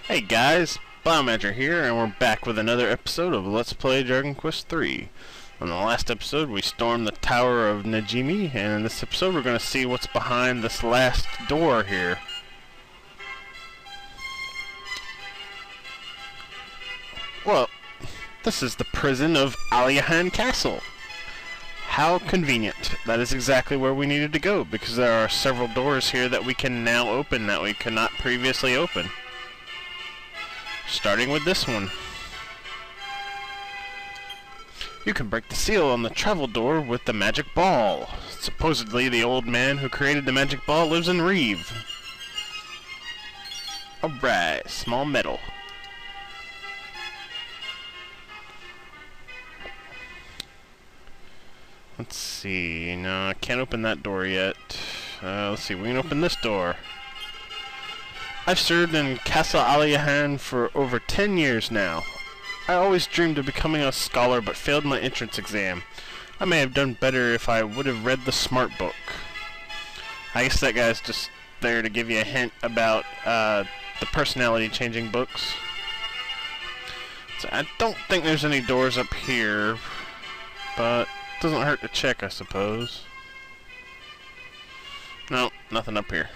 Hey guys, Blaumagier here, and we're back with another episode of Let's Play Dragon Quest III. On the last episode, we stormed the Tower of Najimi, and in this episode, we're going to see what's behind this last door here. Well, this is the prison of Aliahan Castle. How convenient. That is exactly where we needed to go, because there are several doors here that we can now open that we could not previously open. Starting with this one. You can break the seal on the travel door with the magic ball. Supposedly, the old man who created the magic ball lives in Reeve. Alright, small metal. Let's see. No, I can't open that door yet. Let's see. We can open this door. I've served in Castle Aliahan for over 10 years now. I always dreamed of becoming a scholar, but failed my entrance exam. I may have done better if I would have read the smart book. I guess that guy's just there to give you a hint about the personality-changing books. So I don't think there's any doors up here, but it doesn't hurt to check, I suppose. No, nothing up here.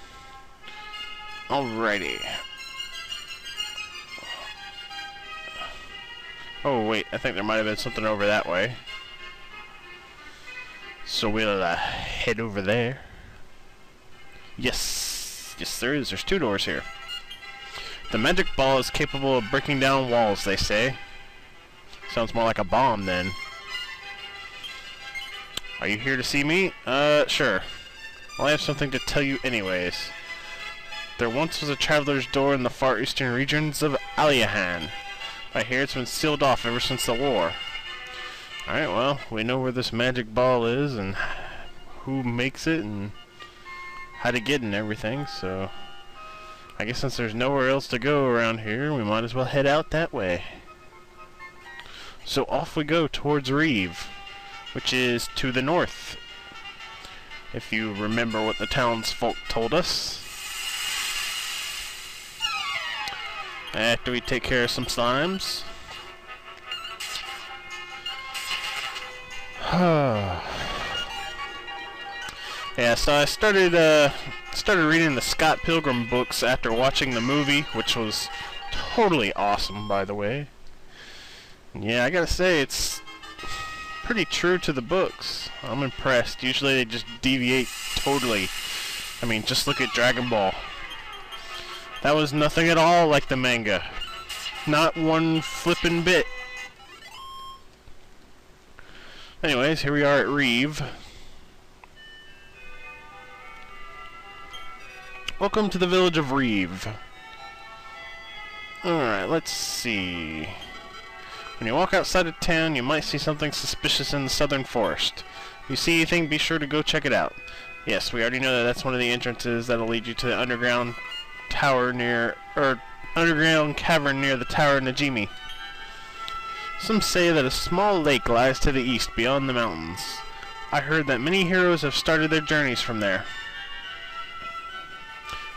Alrighty. Oh wait, I think there might have been something over that way. So we'll head over there. Yes, yes there is. There's two doors here. The magic ball is capable of breaking down walls, they say. Sounds more like a bomb then. Are you here to see me? Sure. Well, I have something to tell you anyways. There once was a traveler's door in the far eastern regions of Aliahan. I hear it's been sealed off ever since the war. Alright, well, we know where this magic ball is and who makes it and how to get it and everything, so I guess since there's nowhere else to go around here, we might as well head out that way. So off we go towards Reeve, which is to the north, if you remember what the townsfolk told us. After we take care of some slimes. Yeah, so I started reading the Scott Pilgrim books after watching the movie, which was totally awesome, by the way. Yeah, I gotta say, it's pretty true to the books. I'm impressed. Usually they just deviate totally. I mean, just look at Dragon Ball. That was nothing at all like the manga. Not one flippin' bit. Anyways, here we are at Reeve. Welcome to the village of Reeve. Alright, let's see. When you walk outside of town, you might see something suspicious in the southern forest. If you see anything, be sure to go check it out. Yes, we already know that that's one of the entrances that'll lead you to the underground tower near, or underground cavern near the Tower of Najimi. Some say that a small lake lies to the east beyond the mountains. I heard that many heroes have started their journeys from there.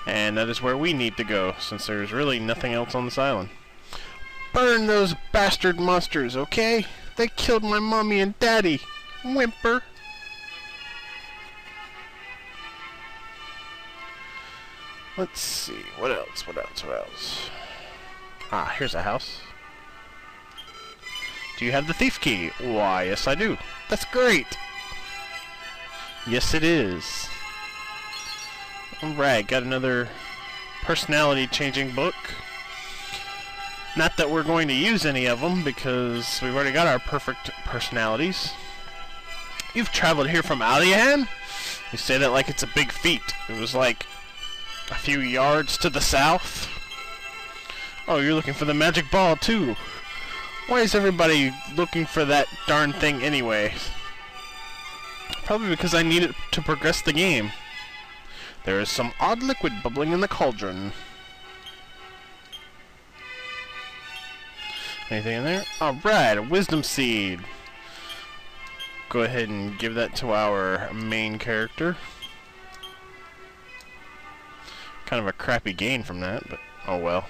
And that is where we need to go, since there's really nothing else on this island. Burn those bastard monsters, okay? They killed my mommy and daddy. Whimper. Let's see, what else? Ah, here's a house. Do you have the thief key? Why, yes I do. That's great! Yes it is. Alright, got another personality-changing book. Not that we're going to use any of them, because we've already got our perfect personalities. You've traveled here from Aliahan? You say that like it's a big feat. It was like a few yards to the south. Oh, you're looking for the magic ball too. Why is everybody looking for that darn thing anyway? Probably because I need it to progress the game. There is some odd liquid bubbling in the cauldron. Anything in there? Alright, a wisdom seed. Go ahead and give that to our main character. Kind of a crappy gain from that, but oh well.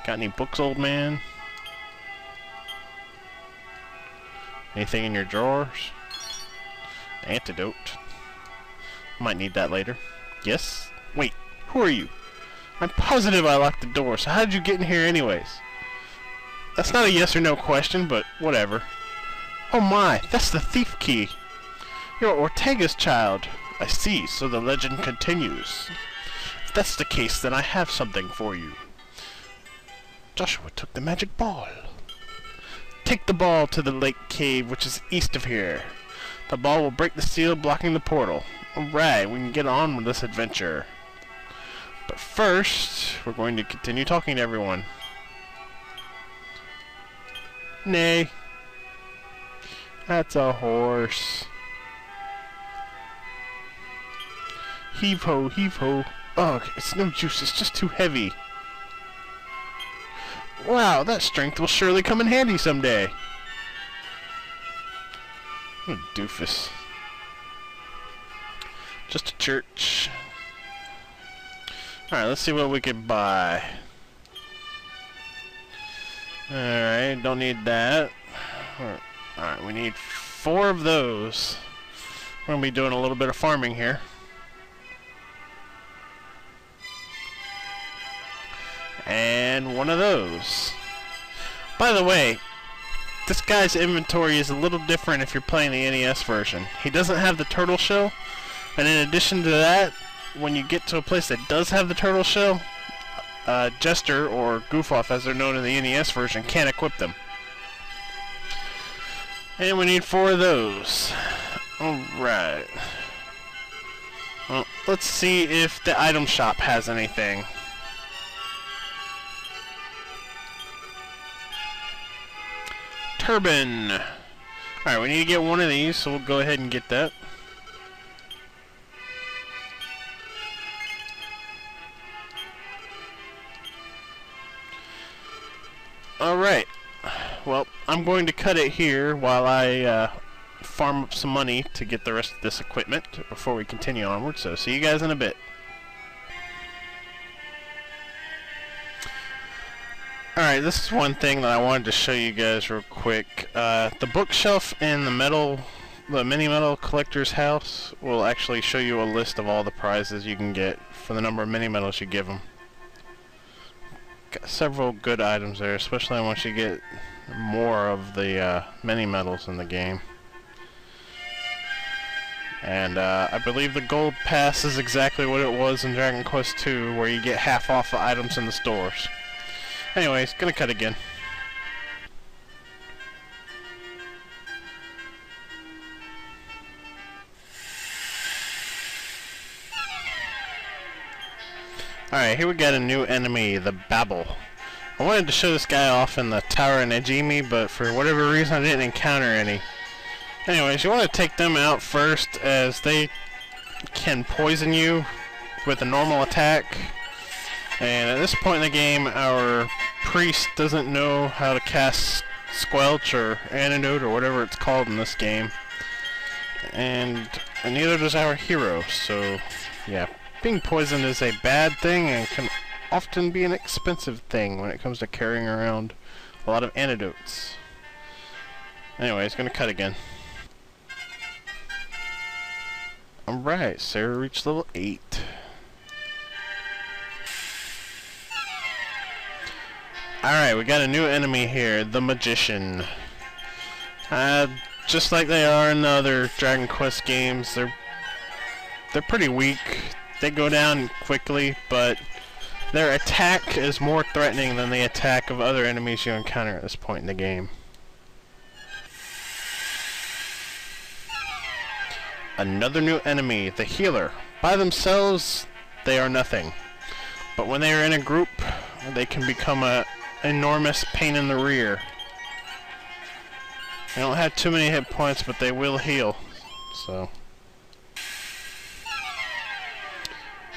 Got any books, old man? Anything in your drawers? Antidote. Might need that later. Yes? Wait, who are you? I'm positive I locked the door, so how did you get in here anyways? That's not a yes or no question, but whatever. Oh my, that's the thief key. You're Ortega's child. I see, so the legend continues. If that's the case, then I have something for you. Joshua took the magic ball. Take the ball to the lake cave, which is east of here. The ball will break the seal, blocking the portal. Alright, we can get on with this adventure. But first, we're going to continue talking to everyone. Nay. That's a horse. Heave ho, heave ho. Ugh, it's no use, it's just too heavy. Wow, that strength will surely come in handy someday. What a doofus. Just a church. Alright, let's see what we can buy. Alright, don't need that. Alright, we need 4 of those. We're going to be doing a little bit of farming here. And 1 of those. By the way, this guy's inventory is a little different if you're playing the NES version. He doesn't have the turtle shell, and in addition to that, when you get to a place that does have the turtle shell, Jester, or Goof-Off as they're known in the NES version, can't equip them. And we need 4 of those. Alright. Well, let's see if the item shop has anything. Turban. Alright, we need to get 1 of these, so we'll go ahead and get that. Alright. Well, I'm going to cut it here while I farm up some money to get the rest of this equipment before we continue onward, so see you guys in a bit. Alright, this is one thing that I wanted to show you guys real quick. The bookshelf in the mini metal collector's house will actually show you a list of all the prizes you can get for the number of mini metals you give them. Got several good items there, especially once you get more of the mini metals in the game. And I believe the gold pass is exactly what it was in Dragon Quest II, where you get half off the items in the stores. Anyways, gonna cut again. Alright, here we got a new enemy, the Babel. I wanted to show this guy off in the Tower in Ejimi, but for whatever reason I didn't encounter any. Anyways, you want to take them out first, as they can poison you with a normal attack. And at this point in the game, our priest doesn't know how to cast Squelch or Antidote or whatever it's called in this game. And neither does our hero, so yeah. Being poisoned is a bad thing and can often be an expensive thing when it comes to carrying around a lot of antidotes. Anyways, gonna cut again. Alright, Sarah reached level 8. Alright, we got a new enemy here, the Magician. Just like they are in the other Dragon Quest games, they're pretty weak. They go down quickly, but their attack is more threatening than the attack of other enemies you encounter at this point in the game. Another new enemy, the Healer. By themselves, they are nothing. But when they are in a group, they can become an enormous pain in the rear. They don't have too many hit points, but they will heal. So.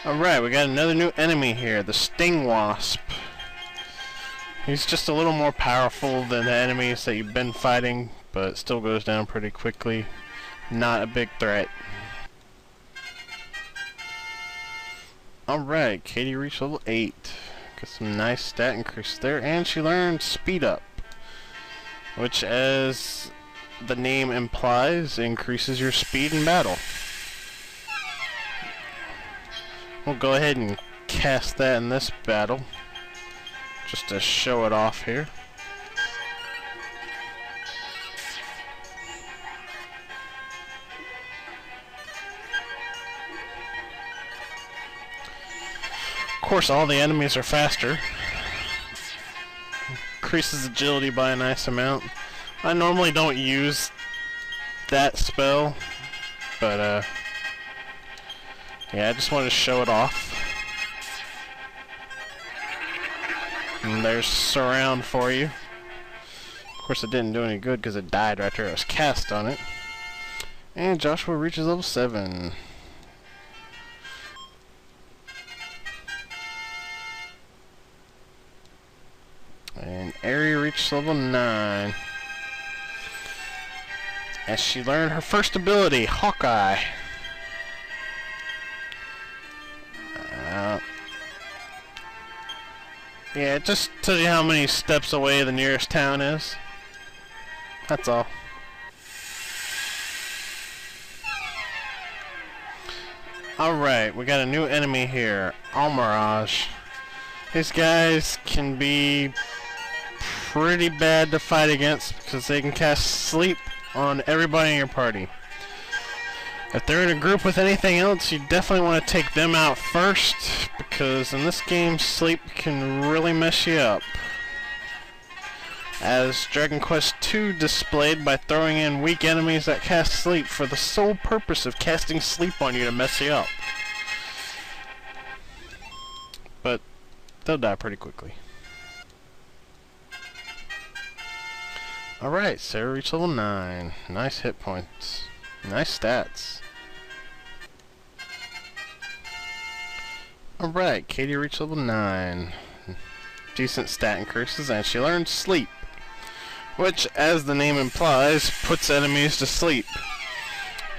Alright, we got another new enemy here, the Sting Wasp. He's just a little more powerful than the enemies that you've been fighting, but still goes down pretty quickly. Not a big threat. Alright, Katie reached level 8. Got some nice stat increase there, and she learned Speed Up, which, as the name implies, increases your speed in battle. We'll go ahead and cast that in this battle, just to show it off here. Of course, all the enemies are faster. Increases agility by a nice amount. I normally don't use that spell, but yeah, I just wanted to show it off. And there's Surround for you. Of course, it didn't do any good because it died right after I was cast on it. And Joshua reaches level 7. And Aerie reached level 9. As she learned her first ability, Hawkeye. Yeah, just tells you how many steps away the nearest town is. That's all. Alright, we got a new enemy here, Blaumagier. These guys can be pretty bad to fight against because they can cast Sleep on everybody in your party. If they're in a group with anything else, you definitely want to take them out first, because in this game, Sleep can really mess you up. As Dragon Quest II displayed by throwing in weak enemies that cast Sleep for the sole purpose of casting Sleep on you to mess you up. But they'll die pretty quickly. Alright, Sarah reached level 9. Nice hit points. Nice stats. Alright, Katie reached level 9. Decent stat increases, and she learned Sleep, which, as the name implies, puts enemies to sleep.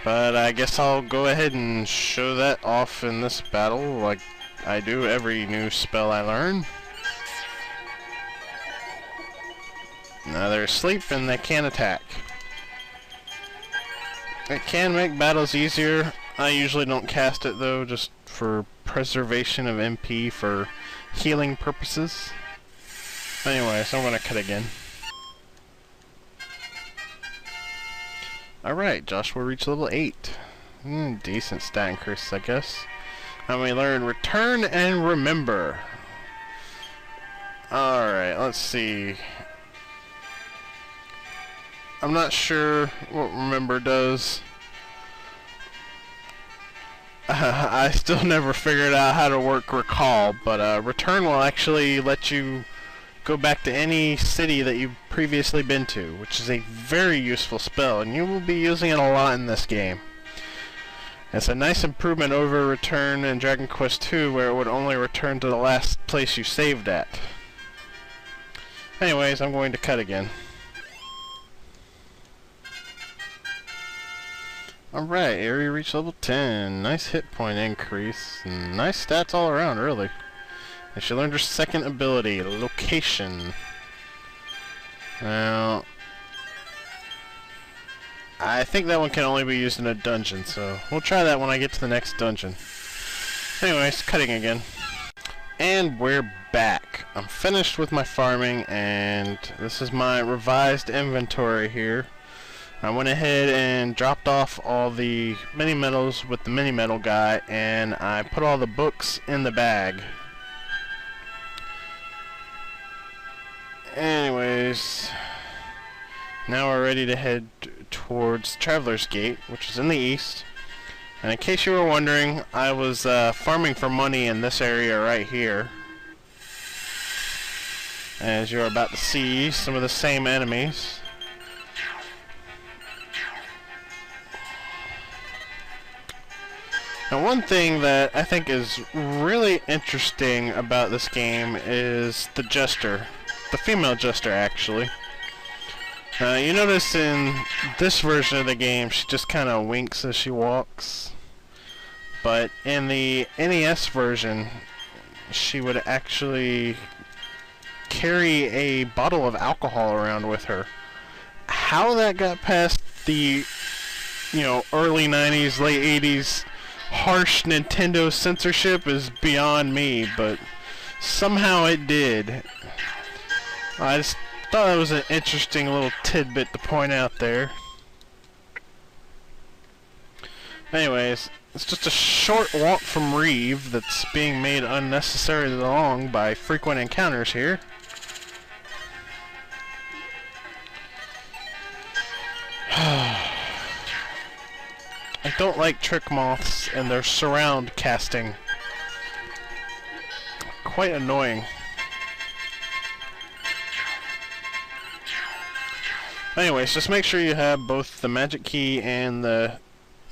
But I guess I'll go ahead and show that off in this battle, like I do every new spell I learn. Now they're asleep and they can't attack. It can make battles easier. I usually don't cast it though, just for preservation of MP for healing purposes. Anyway, so I'm gonna cut again. Alright, Joshua reached level 8. Decent stat increase, I guess. And we learn Return and Remember. Alright, let's see. I'm not sure what Remember does. I still never figured out how to work Recall, but Return will actually let you go back to any city that you've previously been to, which is a very useful spell, and you will be using it a lot in this game. It's a nice improvement over Return in Dragon Quest II, where it would only return to the last place you saved at. Anyways, I'm going to cut again. Alright, Aerie reached level 10. Nice hit point increase. And nice stats all around, really. And she learned her second ability, Location. Now, I think that one can only be used in a dungeon, so we'll try that when I get to the next dungeon. Anyways, cutting again. And we're back. I'm finished with my farming, and this is my revised inventory here. I went ahead and dropped off all the mini medals with the mini medal guy, and I put all the books in the bag. Anyways, now we're ready to head towards Traveler's Gate, which is in the east. And in case you were wondering, I was farming for money in this area right here. As you're about to see, some of the same enemies. Now, one thing that I think is really interesting about this game is the Jester. The female Jester, actually. You notice in this version of the game, she just kind of winks as she walks. But in the NES version, she would actually carry a bottle of alcohol around with her. How that got past the, early 90s, late 80s harsh Nintendo censorship is beyond me, but somehow it did. I just thought it was an interesting little tidbit to point out there. Anyways, it's just a short walk from Reeve that's being made unnecessarily long by frequent encounters here. I don't like trick moths and their surround casting. Quite annoying. Anyways, just make sure you have both the magic key and the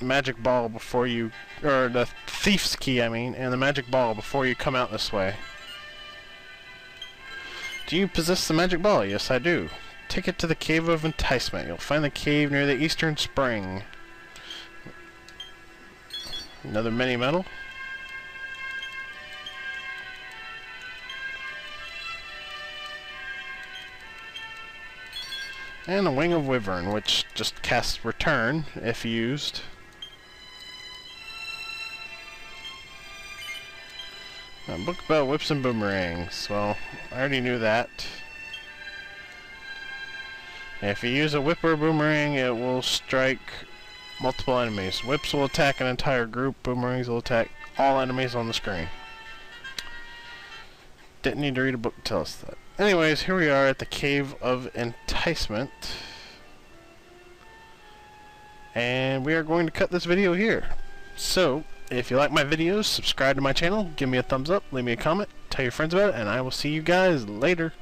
magic ball before you, or the thief's key I mean, and the magic ball before you come out this way. Do you possess the magic ball? Yes, I do. Take it to the Cave of Enticement. You'll find the cave near the Eastern Spring. Another mini medal. And a Wing of Wyvern, which just casts Return if used. A book about whips and boomerangs. Well, I already knew that. If you use a whip or a boomerang, it will strike multiple enemies. Whips will attack an entire group. Boomerangs will attack all enemies on the screen. Didn't need to read a book to tell us that. Anyways, here we are at the Cave of Enticement. And we are going to cut this video here. So, if you like my videos, subscribe to my channel, give me a thumbs up, leave me a comment, tell your friends about it, and I will see you guys later.